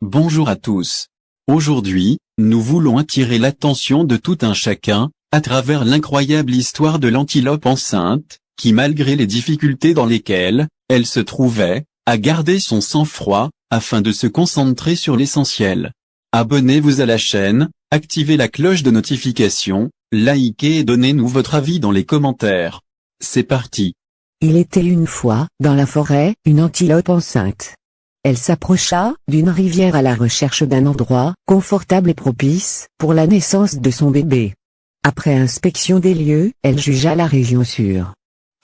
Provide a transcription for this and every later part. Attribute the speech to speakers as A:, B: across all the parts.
A: Bonjour à tous. Aujourd'hui, nous voulons attirer l'attention de tout un chacun, à travers l'incroyable histoire de l'antilope enceinte, qui malgré les difficultés dans lesquelles elle se trouvait, a gardé son sang-froid, afin de se concentrer sur l'essentiel. Abonnez-vous à la chaîne, activez la cloche de notification, likez et donnez-nous votre avis dans les commentaires. C'est parti.
B: Il était une fois, dans la forêt, une antilope enceinte. Elle s'approcha d'une rivière à la recherche d'un endroit confortable et propice pour la naissance de son bébé. Après inspection des lieux, elle jugea la région sûre.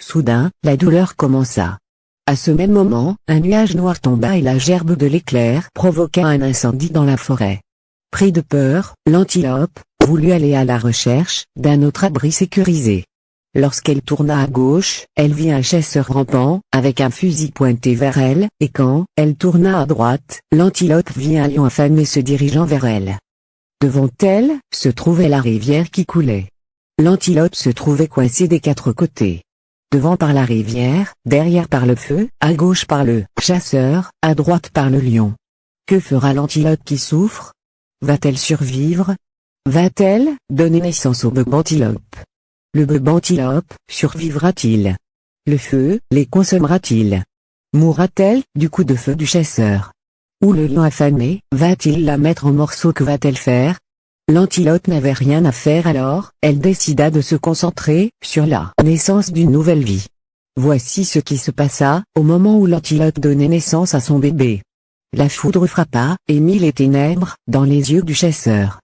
B: Soudain, la douleur commença. À ce même moment, un nuage noir tomba et la gerbe de l'éclair provoqua un incendie dans la forêt. Pris de peur, l'antilope voulut aller à la recherche d'un autre abri sécurisé. Lorsqu'elle tourna à gauche, elle vit un chasseur rampant, avec un fusil pointé vers elle, et quand elle tourna à droite, l'antilope vit un lion affamé se dirigeant vers elle. Devant elle, se trouvait la rivière qui coulait. L'antilope se trouvait coincée des quatre côtés. Devant par la rivière, derrière par le feu, à gauche par le chasseur, à droite par le lion. Que fera l'antilope qui souffre? Va-t-elle survivre? Va-t-elle donner naissance au bébé antilope? Le bébé antilope survivra-t-il? Le feu les consommera-t-il? Mourra-t-elle du coup de feu du chasseur? Ou le lion affamé va-t-il la mettre en morceaux? Que va-t-elle faire? L'antilope n'avait rien à faire alors, elle décida de se concentrer sur la naissance d'une nouvelle vie. Voici ce qui se passa au moment où l'antilope donnait naissance à son bébé. La foudre frappa et mit les ténèbres dans les yeux du chasseur.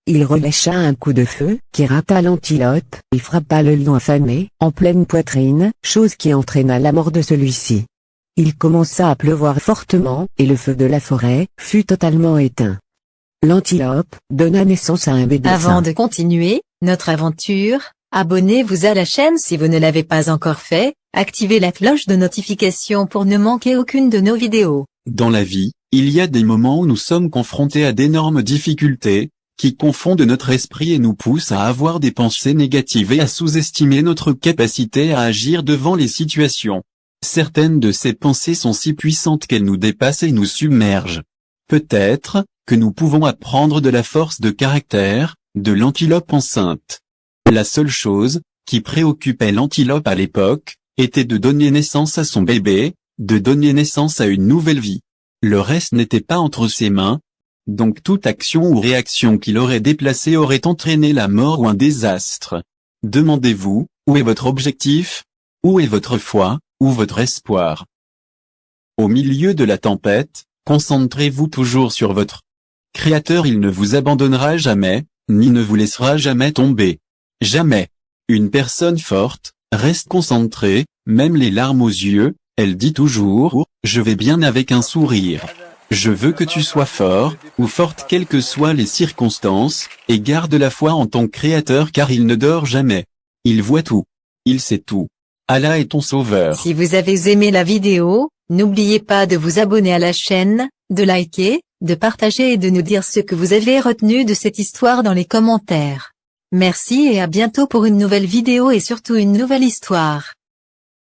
B: Il relâcha un coup de feu qui rata l'antilope et frappa le lion affamé en pleine poitrine, chose qui entraîna la mort de celui-ci. Il commença à pleuvoir fortement et le feu de la forêt fut totalement éteint. L'antilope donna naissance à un bébé
C: Avant
B: sain.
C: de continuer notre aventure, abonnez-vous à la chaîne si vous ne l'avez pas encore fait, activez la cloche de notification pour ne manquer aucune de nos vidéos.
A: Dans la vie, il y a des moments où nous sommes confrontés à d'énormes difficultés, qui confondent notre esprit et nous poussent à avoir des pensées négatives et à sous-estimer notre capacité à agir devant les situations. Certaines de ces pensées sont si puissantes qu'elles nous dépassent et nous submergent. Peut-être que nous pouvons apprendre de la force de caractère de l'antilope enceinte. La seule chose qui préoccupait l'antilope à l'époque était de donner naissance à son bébé, de donner naissance à une nouvelle vie. Le reste n'était pas entre ses mains. Donc toute action ou réaction qui l'aurait déplacé aurait entraîné la mort ou un désastre. Demandez-vous, où est votre objectif? Où est votre foi, ou votre espoir? Au milieu de la tempête, concentrez-vous toujours sur votre Créateur. Il ne vous abandonnera jamais, ni ne vous laissera jamais tomber. Jamais. Une personne forte reste concentrée, même les larmes aux yeux, elle dit toujours « Je vais bien » avec un sourire. Je veux que tu sois fort, ou forte quelles que soient les circonstances, et garde la foi en ton Créateur car il ne dort jamais. Il voit tout. Il sait tout. Allah est ton sauveur.
C: Si vous avez aimé la vidéo, n'oubliez pas de vous abonner à la chaîne, de liker, de partager et de nous dire ce que vous avez retenu de cette histoire dans les commentaires. Merci et à bientôt pour une nouvelle vidéo et surtout une nouvelle histoire.